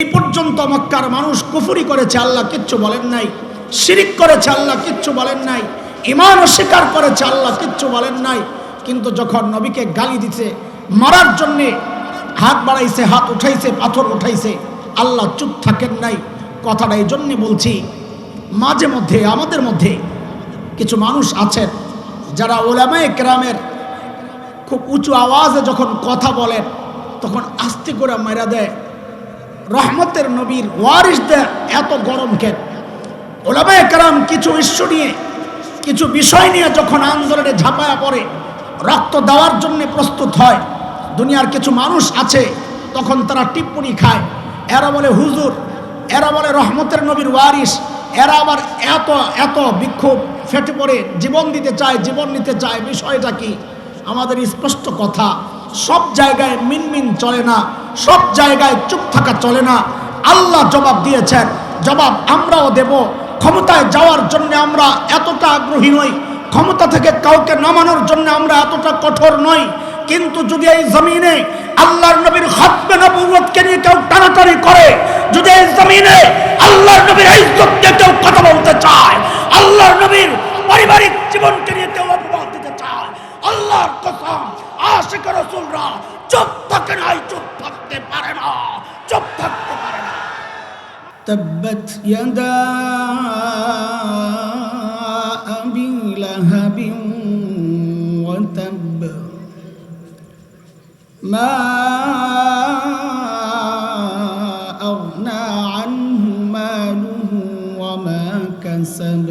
এই পর্যন্ত মক্কার মানুষ কুফরি করেছে, আল্লাহ কিচ্ছু বলেন নাই। শিরিক করেছে, আল্লাহ কিচ্ছু বলেন নাই। ঈমান অস্বীকার করেছে, আল্লাহ কিচ্ছু বলেন নাই। কিন্তু যখন নবীকে গালি দিতে, মারার জন্য হাত বাড়াইছে, হাত উঠাইছে, পাথর উঠাইছে, আল্লাহ চুপ থাকেন নাই। কথাটা এই জন্যে বলছি, মাঝে মধ্যে আমাদের মধ্যে কিছু মানুষ আছেন যারা উলামায়ে কেরামের খুব উঁচু আওয়াজে যখন কথা বলেন তখন আস্তে করে মেরা দেয়। রহমতের নবীর ওয়ারিসদের এত গরম কেন? উলামায়ে কেরাম কিছু ইস্যু নিয়ে, কিছু বিষয় নিয়ে যখন আন্দোলনে ঝাঁপায়া পড়ে, রক্ত দেওয়ার জন্য প্রস্তুত হয়, দুনিয়ার কিছু মানুষ আছে তখন তারা টিপ্পনি খায়। এরা বলে হুজুর, এরা বলে রহমতের নবীর ওয়ারিস, এরা আবার এত এত বিক্ষোভ ফেটে পড়ে জীবন দিতে চায়, জীবন নিতে চায়। বিষয়টা কি? আমাদের স্পষ্ট কথা, সব জায়গায় মিনমিন চলে না, সব জায়গায় চুপ থাকা চলে না। আল্লাহ জবাব দিয়েছেন, জবাব আমরাও দেব। ক্ষমতায় যাওয়ার জন্য আমরা এতটা আগ্রহী নই, ক্ষমতা থেকে কাউকে নামানোর জন্য আমরা এতটা কঠোর নই। কিন্তু যদি এই জমিনে আল্লাহর নবীর খতমে নবুয়তকে নিয়ে কেউ টানাটানি করে, যদি এই জমিনে আল্লাহর নবীর ইজ্জত নিয়ে কেউ কথা বলতে চায়, আল্লাহর নবীর পারিবারিক জীবনকে নিয়ে কেউ অপবাদ দিতে চায়, আল্লাহর কসম আশিক রাসূলরা চুপ থাকে না, চুপ থাকতে পারে না, চুপ থাকতে পারে না। তাব্বাত ইয়াদা আবি লাহাবিন ওয়া তাব মা আগনা আনহু মালুহু ওয়া মা কাসাব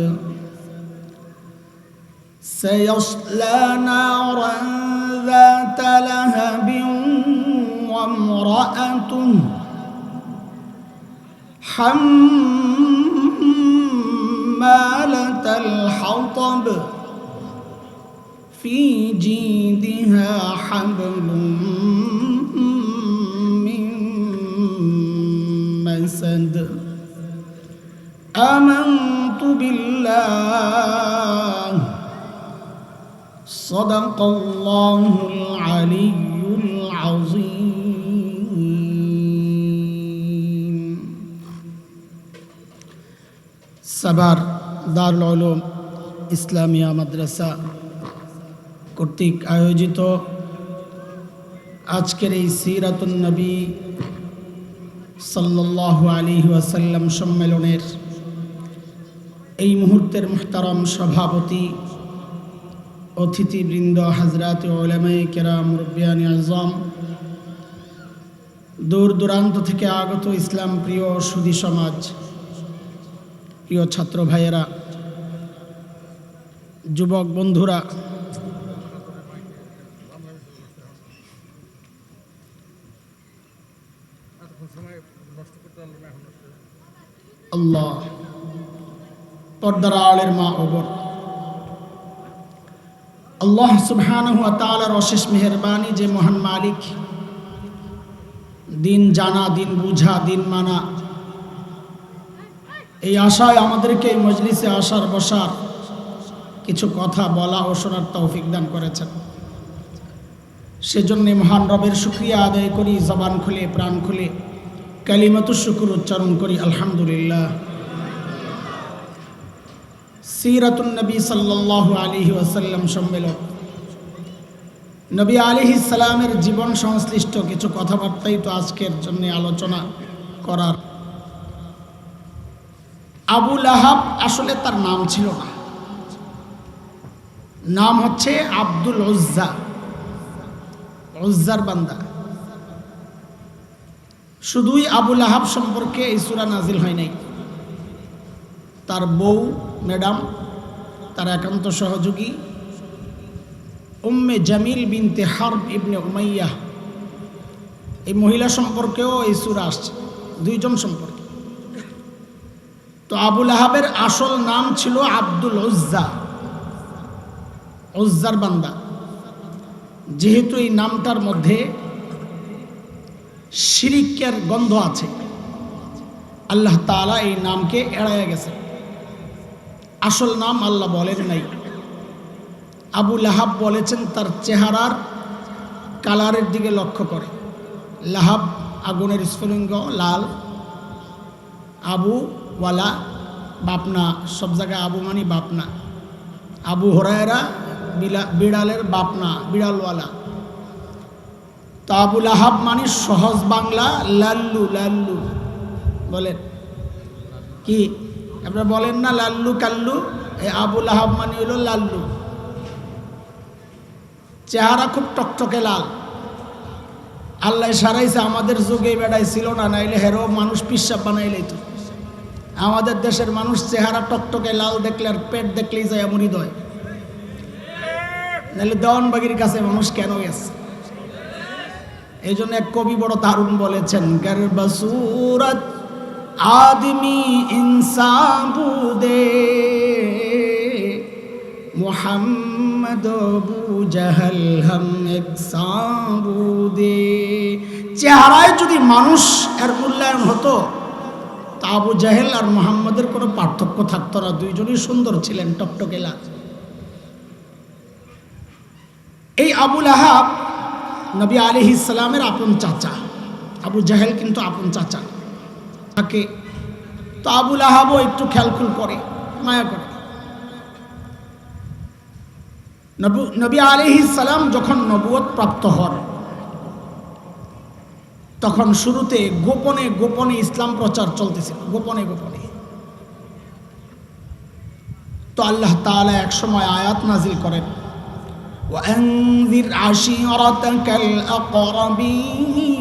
سيصلى نارا ذات لهب وامرأته حمالة الحطب في جيدها حبل من مسد آمنت بالله صدق الله العلي العظيم। সাভার দারুল উলুম ইসলামিয়া মাদ্রাসা কর্তৃক আয়োজিত আজকের এই সিরাতুন নবী সাল্লাল্লাহু আলাইহি ওয়াসাল্লাম সম্মেলনের এই মুহূর্তের মুহতারাম সভাপতি, অতিথিবৃন্দ, হযরত উলামায়ে কেরাম, মুরব্বিয়ানে আযম, দূর দূরান্ত থেকে আগত ইসলাম প্রিয় সুধী সমাজ, প্রিয় ছাত্র ভাইয়েরা, যুবক বন্ধুরা, আল্লাহ পর্দার আড়ের মা ও বোন, আল্লাহ সুবহানাহু ওয়া তাআলার অশেষ মেহেরবানি যে মহান মালিক, দিন জানা, দিন বুঝা, দিন মানা, এই আশায় আমাদেরকে এই মজলিসে আসার বসার, কিছু কথা বলা ও শোনার তৌফিক দান করেছেন। সেজন্য মহান রবের শুকরিয়া আদায় করি, জবান খুলে প্রাণ খুলে কালিমাতুশ শুকর উচ্চারণ করি, আলহামদুলিল্লাহ। সিরাতুন নবী সাল্লাল্লাহু আলাইহি ওয়াসাল্লাম সম্মেলন, নবী আলাইহিস সালামের জীবন সংশ্লিষ্ট কিছু কথাবার্তাই তো আজকের জন্য আলোচনা করার। আবু লাহাব আসলে তার নাম ছিল না, নাম হচ্ছে আব্দুল উজ্জা, উজ্জার বান্দা। শুধুই আবু লাহাব সম্পর্কে এই সূরা নাজিল হয় নাই, তার বউ ম্যাডাম, তার একান্ত সহযোগী উম্মে জামিল বিনতে হারব ইবনে উমাইয়া, এই মহিলা সম্পর্কেও এই সূরা আসছে, দুইজন সম্পর্কে। তো আবু লাহাবের আসল নাম ছিল আব্দুল উজ্জা, উজ্জার বান্দা। যেহেতু এই নামটার মধ্যে শিরিকের গন্ধ আছে, আল্লাহ তাআলা এই নামকে এড়াইয়া গেছে, আসল নাম আল্লাহ বলেন নাই। আবু লাহাব বলেছেন তার চেহারার কালারের দিকে লক্ষ্য করে। লাহাব আগুনের স্ফুলিঙ্গ, লাল, আবুওয়ালা বাপনা, সব জায়গায় আবু মানি বাপনা। আবু হুরায়রা বিড়ালের বাপনা, বিড়ালওয়ালা। তো আবু লাহাব মানে সহজ বাংলা লাল্লু। লাল্লু বলেন কি? আপনারা বলেন না লাল্লু কাল্লু? এই আবু লাহাব মানে হলো লাল্লু। চেহারা খুব টকটকে লাল। আল্লাহ সারাইছে, আমাদের যুগে বেড়াই ছিল না, নাইলে হেরো মানুষ পিসাব বানাইলেই তো। আমাদের দেশের মানুষ চেহারা টকটকে লাল দেখলে আর পেট দেখলেই যায় এমনই দয়। নাহলে দেওয়ানবাগির কাছে মানুষ কেন গেছে? এই জন্য এক কবি বড় দারুণ বলেছেন, গর্বসুরত আদমি ইনসান বুদে মোহাম্মদ আবু জাহল হাম এক সাবুদে। চেহারায় যদি মানুষ এর মূল্যায়ন হতো তা আবু জাহেল আর মুহাম্মদের কোনো পার্থক্য থাকতো না, দুইজনই সুন্দর ছিলেন, টকটকে লাল। এই আবু লাহাব নবী আলাইহিস সালামের আপন চাচা, আবু জাহেল কিন্তু আপন চাচা থাকে। তো আবু লাহাবও একটু খেয়ালখুল করে, মায়া করে। নবী আলাইহিস সালাম যখন নবুয়ত প্রাপ্ত হন তখন শুরুতে গোপনে গোপনে ইসলাম প্রচার চলতেছিল, গোপনে গোপনে। তো আল্লাহ তাআলা এক সময় আয়াত নাজিল করেন, ওয়ানযির আশীরাতাকাল আকরাবিন,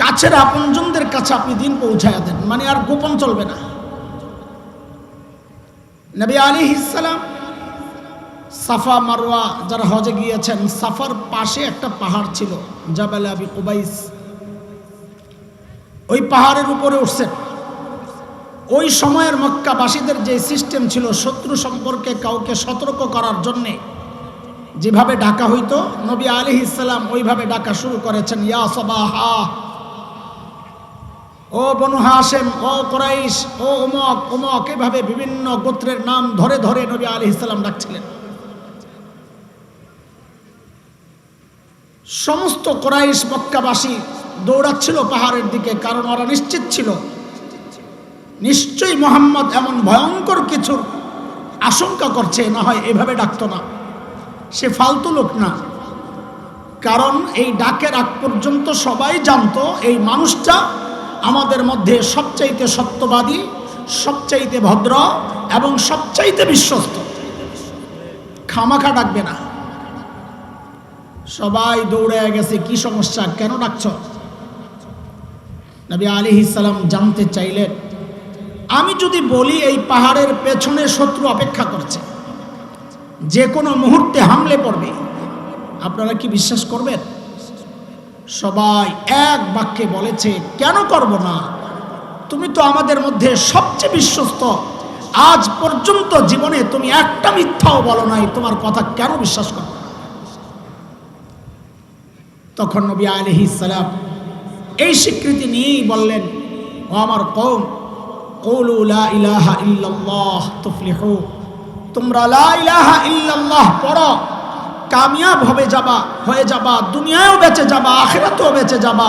কাছের আপনজনদের কাছে আপনি দিন পৌঁছায়া দেন, মানে আর গোপন চলবে না। নবী আলাইহিস সালাম সাফা মারওয়া যারা হজে গিয়েছেন, সাফার পাশে একটা পাহাড় ছিল জাবাল আবি কুবাইস, ওই পাহাড়ের উপরে উঠছেন। ওই সময়ের মক্কাবাসীদের যে সিস্টেম ছিল, শত্রু সম্পর্কে কাউকে সতর্ক করার জন্যে যেভাবে ডাকা হইতো, নবী আলাইহিস সালাম ওইভাবে ডাকা শুরু করেছেন, ইয়া সাবাহা, ও বনু হাশেম, ও কুরাইশ, ও উমক উমক, এভাবে বিভিন্ন গোত্রের নাম ধরে ধরে নবী আলাইহিস সালাম ডাকছিলেন। সমস্ত কুরাইশ মক্কাবাসী দৌড়াচ্ছিল পাহাড়ের দিকে, কারণ ওরা নিশ্চিত ছিল নিশ্চয়ই মুহাম্মদ এমন ভয়ঙ্কর কিছুর আশঙ্কা করছে, না হয় এভাবে ডাকতো না, সে ফালতু লোক না। কারণ এই ডাকের আগ পর্যন্ত সবাই জানতো এই মানুষটা আমাদের মধ্যে সবচাইতে সত্যবাদী, সবচাইতে ভদ্র এবং সবচাইতে বিশ্বস্ত, খামাখা ডাকবে না। সবাই দৌড়ে গেছে, কি সমস্যা, কেন ডাকছ? নবী আলাইহিস সালাম জানতে চাইলেন, আমি যদি বলি এই পাহাড়ের পেছনে শত্রু অপেক্ষা করছে, যে কোনো মুহূর্তে হামলে পড়বে, আপনারা কি বিশ্বাস করবেন? সবাই এক বাক্যে বলেছে, কেন করব না, তুমি তো আমাদের মধ্যে সবচেয়ে বিশ্বস্ত, আজ পর্যন্ত জীবনে তুমি একটা মিথ্যাও বলো নাই, তোমার কথা কেন বিশ্বাস করব? তখন নবী আলাইহিস সালাম এই স্বীকৃতি নিয়েই বললেন, ও আমার কওম, কুলু লা ইলাহা ইল্লাল্লাহ তুফলিহু, তোমরা লা ইলাহা ইল্লাল্লাহ পড়ো, কামিয়াব হয়ে যাবা, দুনিয়ায়ও বেঁচে যাবা, আখিরাতেও বেঁচে যাবা।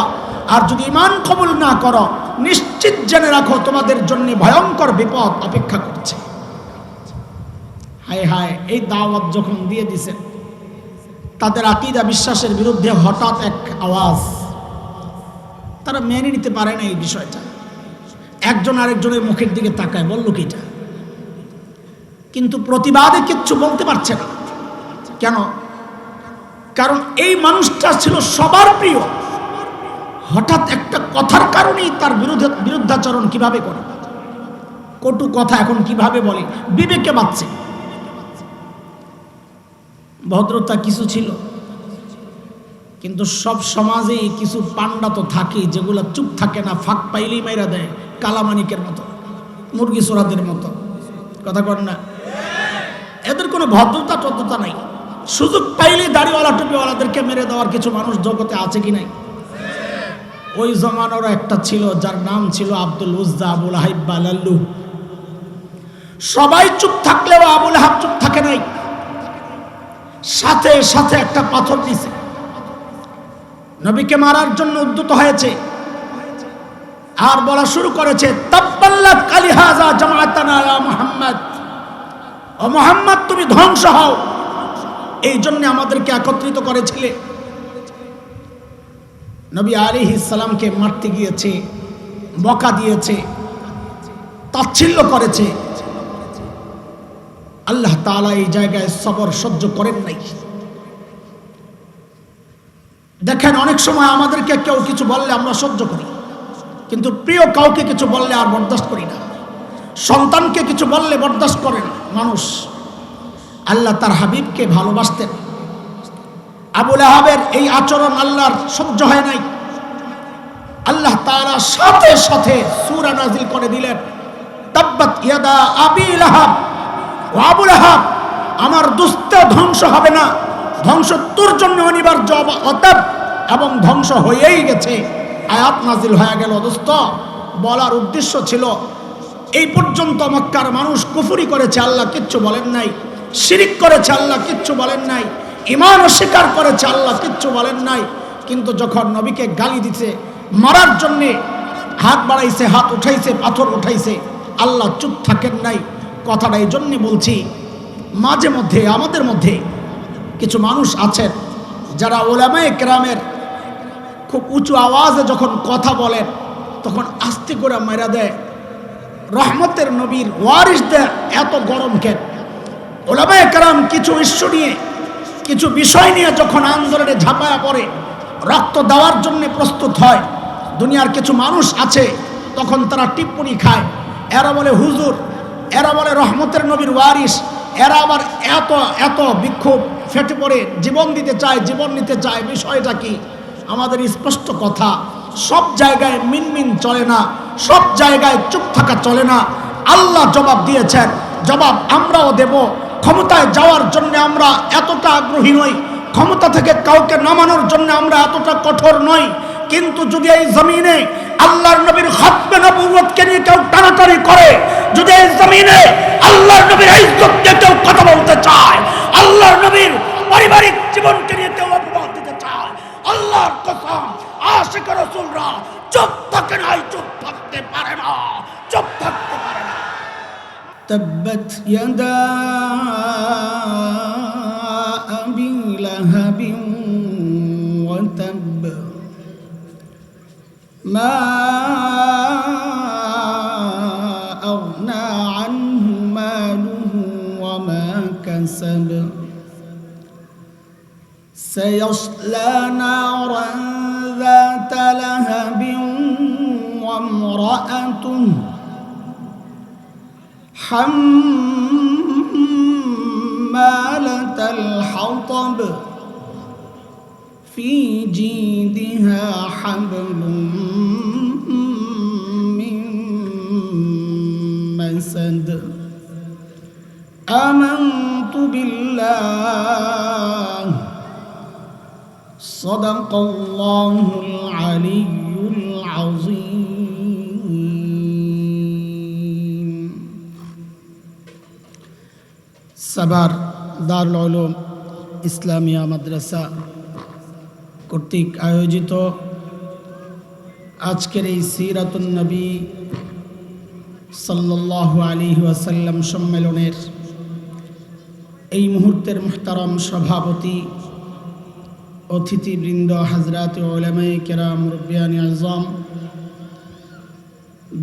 আর যদি ঈমান কবুল না করো, নিশ্চিত জেনে রাখো তোমাদের জন্য ভয়ঙ্কর বিপদ অপেক্ষা করছে। হায় হায়, এই দাওয়াত যখন দিয়ে দিছেন, তাদের আকীদা বিশ্বাসের বিরুদ্ধে হঠাৎ এক আওয়াজ, তারা মেনে নিতে পারে না এই বিষয়টা। একজন আরেকজনের মুখের দিকে তাকায়, বলল কিটা, কিন্তু প্রতিবাদে কিচ্ছু বলতে পারছে না। কেন? কারণ এই মানুষটা ছিল সবার প্রিয়, হঠাৎ একটা কথার কারণেই তার বিরুদ্ধাচরণ কিভাবে করে, কটু কথা এখন কিভাবে বলে, বিবেকে বাঁচছে। ভদ্রতা কিছু ছিল, কিন্তু সব সমাজেই কিছু পান্ডা তো থাকে যেগুলো চুপ থাকে না, ফাঁক পাইলেই মাইরা দেয়, কালামানিকের মতো, মুরগি চোরাদের মতো, কথা কর না। এদের কোনো ভদ্রতা টদ্রতা নাই, সুযোগ পাইলে দাড়িওয়ালা টুপিওয়ালাদেরকে মেরে দেওয়ার কিছু মানুষ জগতে আছে কি নাই? ওই জমানার একটা ছিল যার নাম ছিল আব্দুল উজ্জা, আবু লাহাব বা লাল্লু। সবাই চুপ থাকলেও আবু লাহাব চুপ থাকে নাই, সাথে সাথে একটা পাথর দিছে, নবীকে মারার জন্য উদ্যত হয়েছে। আর বলা শুরু করেছে তাব্বাল্লাক কালিহাযা জামাআতানা ইয়া মুহাম্মদ, ও মুহাম্মদ তুমি ধ্বংস হও, এই জন্য আমাদেরকে একত্রিত করেছিলে। নবী আলাইহিস সালামকে মারতে গিয়েছে, বকা দিয়েছে, তাচ্ছিল্য করেছে। আল্লাহ তাআলা এই জায়গায় সবর সহ্য করেন নাই। দেখেন অনেক সময় আমাদেরকে কেউ কিছু বললে আমরা সহ্য করি, কিন্তু প্রিয় কাউকে কিছু বললে আর বরদাস্ত করি না। সন্তানকে কিছু বললে বরদাস্ত করেন মানুষ। আল্লাহ তার হাবিবকে ভালোবাসতেন। আবু লাহাবের এই আচরণ আল্লাহর সহ্য হয় নাই। আল্লাহ তাআলা সাথে সাথে সূরা নাযিল করে দিলেন, তাব্বাত ইয়াদা আবি লাহাব, ও আবু লাহাব, আমার দুষ্ট ধ্বংস হবে না, ধ্বংস তোর জন্য অনিবার্য অতএব, এবং ধ্বংস হয়েই গেছে। আয়াত নাযিল হয়ে গেল। দোস্ত, বলার উদ্দেশ্য ছিল এই পর্যন্ত মক্কার মানুষ কুফরি করেছে, আল্লাহ কিচ্ছু বলেন নাই। শিরিক করেছে, আল্লাহ কিচ্ছু বলেন নাই। ঈমান অস্বীকার করেছে, আল্লাহ কিচ্ছু বলেন নাই। কিন্তু যখন নবীকে গালি দিতে, মারার জন্য হাত বাড়াইছে, হাত উঠাইছে, পাথর উঠাইছে, আল্লাহ চুপ থাকেন নাই। কথাটা এই জন্য বলছি, মাঝে মধ্যে আমাদের মধ্যে কিছু মানুষ আছেন যারা উলামায়ে কেরামের খুব উঁচু আওয়াজে যখন কথা বলেন তখন আস্তে করে মেরা দেয়। রহমতের নবীর ওয়ারিসদের এত গরম কেন? উলামায়ে কেরাম কিছু ইস্যু নিয়ে, কিছু বিষয় নিয়ে যখন আন্দোলনে ঝাঁপায়া পড়ে, রক্ত দেওয়ার জন্য প্রস্তুত হয়, দুনিয়ার কিছু মানুষ আছে তখন তারা টিপ্পনি খায়। এরা বলে হুজুর, এরা বলে রহমতের নবীর ওয়ারিস, এরা আবার এত এত বিক্ষোভ ফেটে পড়ে জীবন দিতে চায়, জীবন নিতে চায়। বিষয়টা কি? আমাদের স্পষ্ট কথা, সব জায়গায় মিনমিন চলে না, সব জায়গায় চুপ থাকা চলে না। আল্লাহ জবাব দিয়েছেন, জবাব আমরাও দেব। ক্ষমতায় যাওয়ার জন্য আমরা এতটা আগ্রহী নই, ক্ষমতা থেকে কাউকে নামানোর জন্য আমরা এতটা কঠোর নই। কিন্তু যদি এই জমিনে আল্লাহর নবীর খতমে নবুয়তকে নিয়ে কেউ টানাটানি করে, যদি এই জমিনে আল্লাহর নবীর ইজ্জত নিয়ে কেউ কথা বলতে চায়, আল্লাহর নবীর পারিবারিক জীবনকে নিয়ে কেউ অপবাদ দিতে চায়, আল্লাহর কসম আশিক রাসূলরা চুপ থাকে না, চুপ থাকতে পারে না, চুপ থাকতে পারে না। তাব্বাত ইয়াদা আবি লাহাবিন ওয়া তাব, মা আগনা আনহু মালুহু ওয়া মা কাসাব, سيصلى نارا ذات لهب وامرأته حمالة الحطب في جيدها حبل من مسد آمنت بالله صدق الله العلي العظيم। সাভার দারুল উলুম ইসলামিয়া মাদ্রাসা কর্তৃক আয়োজিত আজকের এই সিরাতুন নবী সাল্লাল্লাহু আলাইহি ওয়াসাল্লাম সম্মেলনের এই মুহূর্তের মুহতারাম সভাপতি, অতিথিবৃন্দ, হযরত উলামায়ে কেরাম, মুরব্বিয়ানে আযম,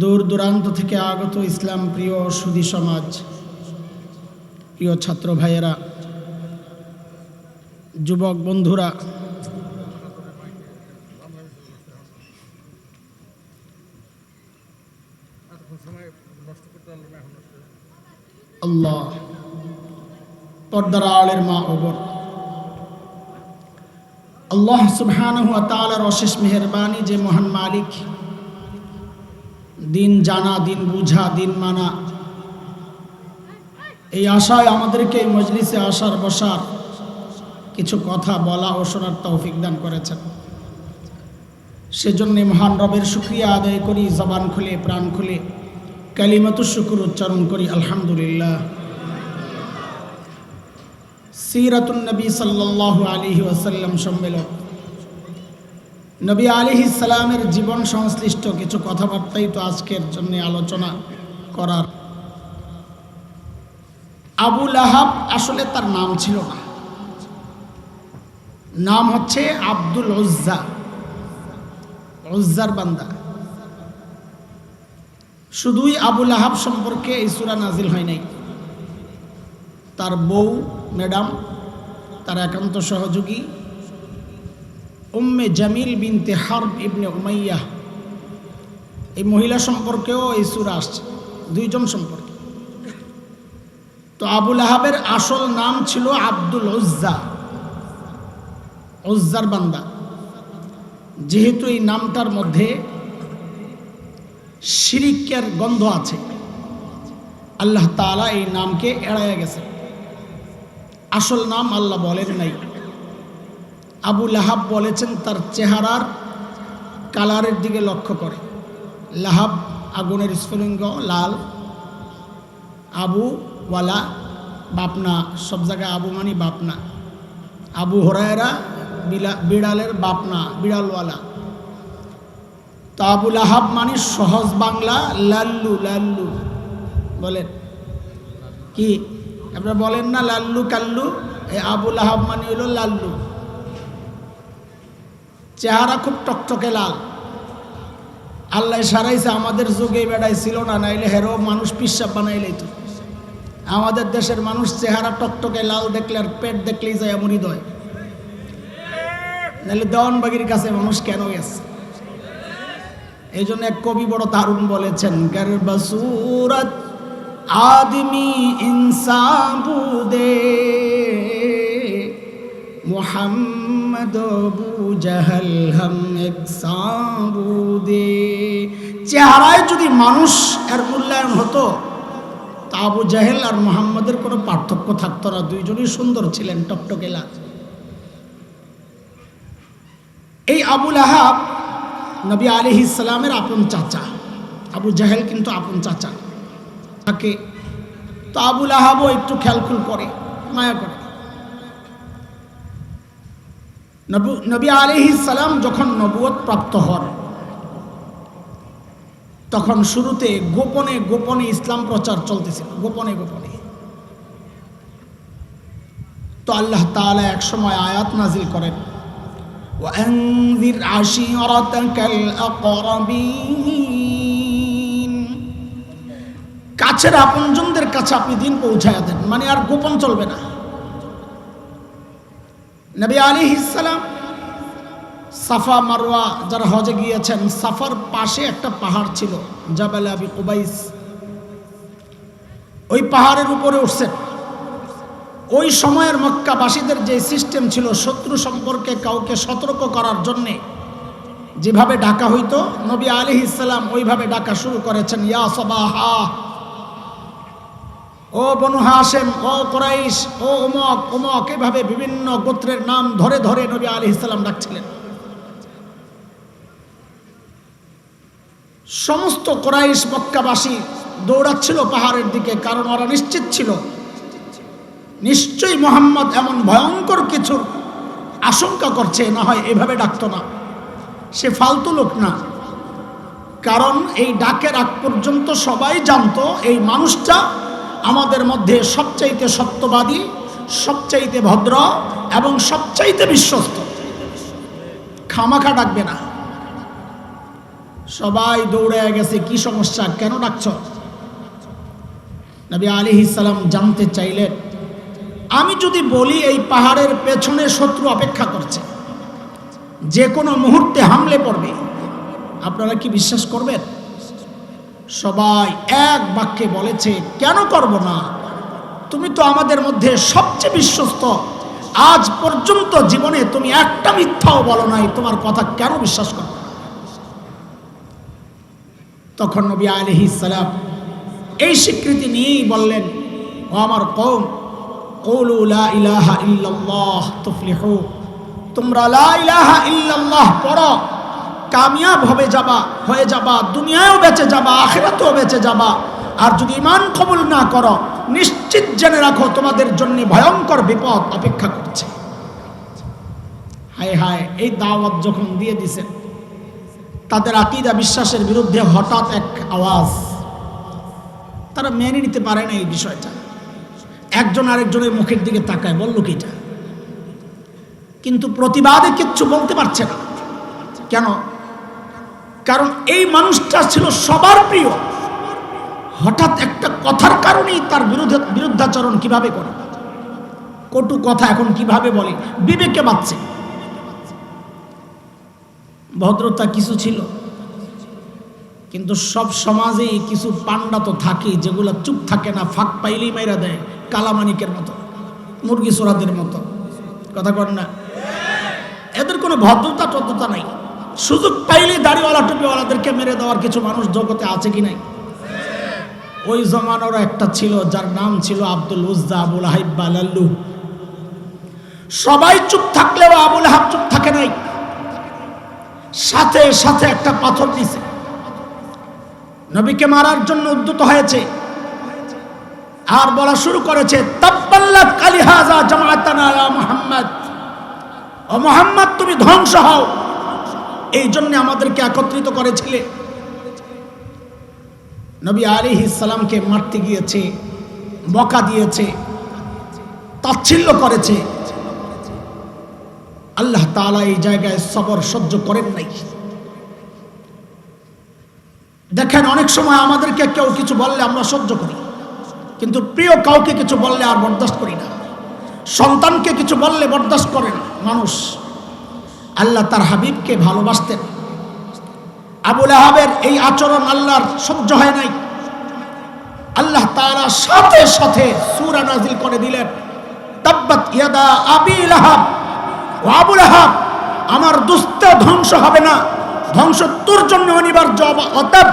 দূর দূরান্ত থেকে আগত ইসলাম প্রিয় সুধী সমাজ, প্রিয় ছাত্র ভাইয়েরা, যুবক বন্ধুরা, আল্লাহ পর্দার আড়ালের মা ও বোন, আল্লাহ সুবহানাহু ওয়া তাআলার অশেষ মেহেরবানি যে মহান মালিক, দিন জানা, দিন বুঝা, দিন মানা, এই আশায় আমাদেরকে এই মজলিসে আসার বসার, কিছু কথা বলা ও শোনার তৌফিক দান করেছেন। সেজন্য মহান রবের শুকরিয়া আদায় করি, জবান খুলে প্রাণ খুলে কালিমাতুশ শুকর উচ্চারণ করি, আলহামদুলিল্লাহ। সিরাতুন নবী সাল্লাল্লাহু আলাইহি ওয়াসাল্লাম সম্মেলন নবী আলাইহিস সালামের জীবন সংশ্লিষ্ট কিছু কথাবার্তাই তো আজকের জন্য আলোচনা করার। আবু লাহাব আসলে তার নাম ছিল না, নাম হচ্ছে আব্দুল উজ্জা, উজ্জার বান্দা। শুধুই আবু লাহাব সম্পর্কে এই সূরা নাজিল হয় নাই, তার বউ ম্যাডাম, তার একান্ত সহযোগী উম্মে জামিল বিনতে হারব ইবনে উমাইয়া, এই মহিলা সম্পর্কেও এই সূরা আসছে, দুইজন সম্পর্কে। তো আবু লাহাবের আসল নাম ছিল আব্দুল উজ্জা, উজ্জার বান্দা। যেহেতু এই নামটার মধ্যে শিরিকের গন্ধ আছে, আল্লাহ তাআলা এই নামকে এড়াইয়া গেছে। আসল নাম আল্লাহ বলেন নাই। আবু লাহাব বলেছেন তার চেহারার কালারের দিকে লক্ষ্য করে। লাহাব আগুনের স্ফুলিঙ্গ, লাল। আবু ওয়ালা বাপনা, সব জায়গায় আবু মানি বাপনা। আবু হুরায়রা বিড়ালের বাপনা, বিড়ালওয়ালা। তো আবু লাহাব মানে সহজ বাংলা লাল্লু, লাল্লু বলেন কি? আপনারা বলেন না লাল্লু কাল্লু? এই আবু লাহাব মানে হলো লাল্লু। চেহারা খুব টকটকে লাল। আল্লাহ সারাইছে, আমাদের যুগে বেড়াই ছিল না, নাইলে হেরো মানুষ পিসাব বানাইলেই তো। আমাদের দেশের মানুষ চেহারা টকটকে লাল দেখলে আর পেট দেখলেই যায় এমনই দয়। নাহলে দেওয়ানবাগির কাছে মানুষ কেন গেছে? এই জন্য এক কবি বড় দারুণ বলেছেন, গর্বসুরত आदमी इंसान बूदे मोहम्मद अबू जहल हम एक साबूदे। চেহারায় যদি মানুষ এর মূল্যায়ন হতো তা আবু জাহেল আর মুহাম্মদের কোনো পার্থক্য থাকতো না, দুইজনই সুন্দর ছিলেন, টকটকে লাল। এই আবু লাহাব নবী আলাইহিস সালামের আপন চাচা, আবু জাহেল কিন্তু আপন চাচা থাকে। তো আবু লাহাবও একটু খেয়ালখুল করে, মায়া করে। নবী আলাইহিস সালাম যখন নবুয়ত প্রাপ্ত হন, তখন শুরুতে গোপনে গোপনে ইসলাম প্রচার চলতেছিল, গোপনে গোপনে। তো আল্লাহ তাআলা এক সময় আয়াত নাজিল করেন, ওয়ানজির আশিরাতাকাল আকরাবিন, কাছের আপনজনদের কাছে আপনি দিন পৌঁছায়া দেন, মানে আর গোপন চলবে না। নবী আলাইহিস সালাম সাফা মারওয়া যারা হজে গিয়েছেন, সাফার পাশে একটা পাহাড় ছিল জাবাল আবি কুবাইস, ওই পাহাড়ের উপরে উঠছেন। ওই সময়ের মক্কাবাসীদের যে সিস্টেম ছিল, শত্রু সম্পর্কে কাউকে সতর্ক করার জন্যে যেভাবে ডাকা হইতো, নবী আলাইহিস সালাম ওইভাবে ডাকা শুরু করেছেন, ইয়া সাবাহা, ও বনু হাশেম, ও কুরাইশ, ও উমক উমক, এভাবে বিভিন্ন গোত্রের নাম ধরে ধরে নবী আলাইহিস সালাম ডাকছিলেন। সমস্ত কুরাইশ মক্কাবাসী দৌড়াচ্ছিল পাহাড়ের দিকে, কারণ ওরা নিশ্চিত ছিল নিশ্চয়ই মুহাম্মদ এমন ভয়ঙ্কর কিছুর আশঙ্কা করছে, না হয় এভাবে ডাকতো না, সে ফালতু লোক না। কারণ এই ডাকের আগ পর্যন্ত সবাই জানতো এই মানুষটা আমাদের মধ্যে সবচাইতে সত্যবাদী, সবচাইতে ভদ্র এবং সবচাইতে বিশ্বস্ত, খামাখা ডাকবে না। সবাই দৌড়ে গেছে, কি সমস্যা, কেন ডাকছ? নবী আলাইহিস সালাম জানতে চাইলেন, আমি যদি বলি এই পাহাড়ের পেছনে শত্রু অপেক্ষা করছে, যে কোনো মুহূর্তে হামলে পড়বে, আপনারা কি বিশ্বাস করবেন? সবাই এক বাক্যে বলেছে, কেন করব না, তুমি তো আমাদের মধ্যে সবচেয়ে বিশ্বস্ত, আজ পর্যন্ত জীবনে তুমি একটা মিথ্যাও বলো নাই, তোমার কথা কেন বিশ্বাস করব? তখন নবী আলাইহিস সালাম এই স্বীকৃতি নিয়েই বললেন, ও আমার কওম, কুলু লা ইলাহা ইল্লাল্লাহ তুফলিহু, তোমরা লা ইলাহা ইল্লাল্লাহ পড়ো, কামিয়াব হয়ে যাবা, দুনিয়ায়ও বেঁচে যাবা, আখিরাতেও বেঁচে যাবা। আর যদি ঈমান কবুল না করো, নিশ্চিত জেনে রাখো তোমাদের জন্য ভয়ঙ্কর বিপদ অপেক্ষা করছে। হায় হায়, এই দাওয়াত যখন দিয়ে দিছেন, তাদের আকীদা বিশ্বাসের বিরুদ্ধে হঠাৎ এক আওয়াজ, তারা মেনে নিতে পারে না এই বিষয়টা। একজন আরেকজনের মুখের দিকে তাকায়, বলল কিটা, কিন্তু প্রতিবাদে কিচ্ছু বলতে পারছে না। কেন? কারণ এই মানুষটা ছিল সবার প্রিয়, হঠাৎ একটা কথার কারণেই তার বিরুদ্ধাচরণ কিভাবে করে, কটু কথা এখন কিভাবে বলে, বিবেকে বাঁচছে। ভদ্রতা কিছু ছিল, কিন্তু সব সমাজেই কিছু পান্ডা তো থাকে যেগুলো চুপ থাকে না, ফাঁক পাইলেই মাইরা দেয়, কালামানিকের মতো, মুরগি চোরাদের মতো। কথা কর না? এদের কোনো ভদ্রতা টদ্রতা নাই, সুযোগ পাইলেই দাড়িওয়ালা টুপিওয়ালাদেরকে মেরে দেওয়ার কিছু মানুষ জগতে আছে কি নাই? ওই জমানারও একটা ছিল যার নাম ছিল আব্দুল উজ্জা, আবুল হাইব্বা, লাল্লু। সবাই চুপ থাকলেও আবুল হাব চুপ থাকে নাই, সাথে সাথে একটা পাথর দিছে, নবীকে মারার জন্য উদ্যত হয়েছে, আর বলা শুরু করেছে, তাব্বাল্লাক আলিহাযা জামাআতানা ইয়া মুহাম্মদ, ও মুহাম্মদ তুমি ধ্বংস হও, এই জন্য আমাদেরকে একত্রিত করেছিলে। নবী আলাইহিস সালামকে মারতে গিয়েছে, বকা দিয়েছে, তাচ্ছিল্য করেছে। আল্লাহ তাআলা এই জায়গায় সবর সহ্য করেন নাই। দেখেন, অনেক সময় আমাদেরকে কেউ কিছু বললে আমরা সহ্য করি, কিন্তু প্রিয় কাউকে কিছু বললে আর বরদাস্ত করি না। সন্তানকে কিছু বললে বরদাস্ত করে না মানুষ। আল্লাহ তার হাবিবকে ভালোবাসতেন। আবু লাহাবের এই আচরণ আল্লাহর সহ্য হয় নাই। আল্লাহ তাআলা সাথে সাথে সূরা নাজিল করে দিলেন, তাব্বাত ইয়াদা আবি লাহাব, ও আবু লাহাব, আমার দুস্ত ধ্বংস হবে না, ধ্বংস তোর জন্য অনিবার্য, অতএব,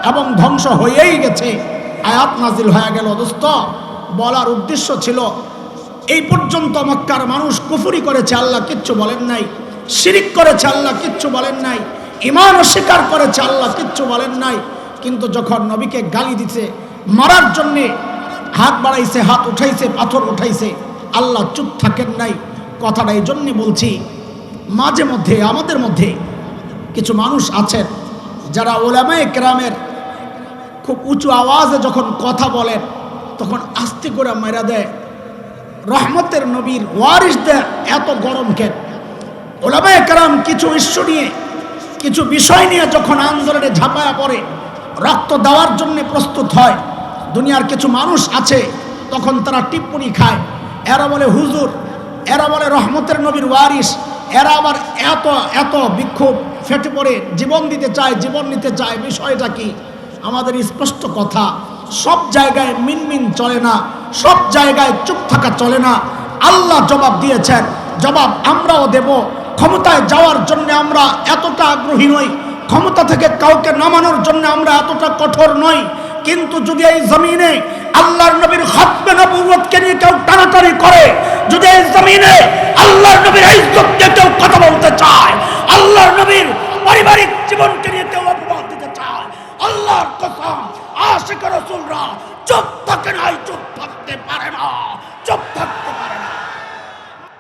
এবং ধ্বংস হয়েই গেছে। আয়াত নাজিল হয়ে গেল। দোস্ত, বলার উদ্দেশ্য ছিল, এই পর্যন্ত মক্কার মানুষ কুফরি করেছে, আল্লাহ কিচ্ছু বলেন নাই, শিরিক করেছে, আল্লাহ কিচ্ছু বলেন নাই, ঈমান অস্বীকার করেছে, আল্লাহ কিচ্ছু বলেন নাই। কিন্তু যখন নবীকে গালি দিতে, মারার জন্যে হাত বাড়াইছে, হাত উঠাইছে, পাথর উঠাইছে, আল্লাহ চুপ থাকেন নাই। কথাটা এই জন্যে বলছি, মাঝে মধ্যে আমাদের মধ্যে কিছু মানুষ আছেন যারা উলামায়ে কেরামের খুব উঁচু আওয়াজে যখন কথা বলেন, তখন আস্তে করে মাইরা দেয়। রহমতের নবীর ওয়ারিসদের এত গরম কেন? উলামায়ে কেরাম কিছু ইস্যু নিয়ে, কিছু বিষয় নিয়ে যখন আন্দোলনে ঝাঁপায়া পড়ে, রক্ত দেওয়ার জন্য প্রস্তুত হয়, দুনিয়ার কিছু মানুষ আছে তখন তারা টিপ্পনি খায়, এরা বলে হুজুর, এরা বলে রহমতের নবীর ওয়ারিস, এরা আবার এত এত বিক্ষোভ ফেটে পড়ে, জীবন দিতে চায়, জীবন নিতে চায়। বিষয়টা কি? আমাদের স্পষ্ট কথা, সব জায়গায় মিনমিন চলে না, সব জায়গায় চুপ থাকা চলে না। আল্লাহ জবাব দিয়েছেন, জবাব আমরাও দেব। ক্ষমতায় যাওয়ার জন্য আমরা এতটা আগ্রহী নই, ক্ষমতা থেকে কাউকে নামানোর জন্য আমরা এতটা কঠোর নই, কিন্তু যদি এই জমিনে আল্লাহর নবীর খাতমে নবুয়তকে নিয়ে কেউ টানাটানি করে, যদি এই জমিনে আল্লাহর নবীর ইজ্জত নিয়ে কেউ কথা বলতে চায়, আল্লাহর নবীর পারিবারিক জীবনকে নিয়ে কেউ অপবাদ দিতে চায়, আল্লাহর কসম আশিক রাসূলরা চুপ থাকে না, চুপ থাকতে পারে না, চুপ থাকতে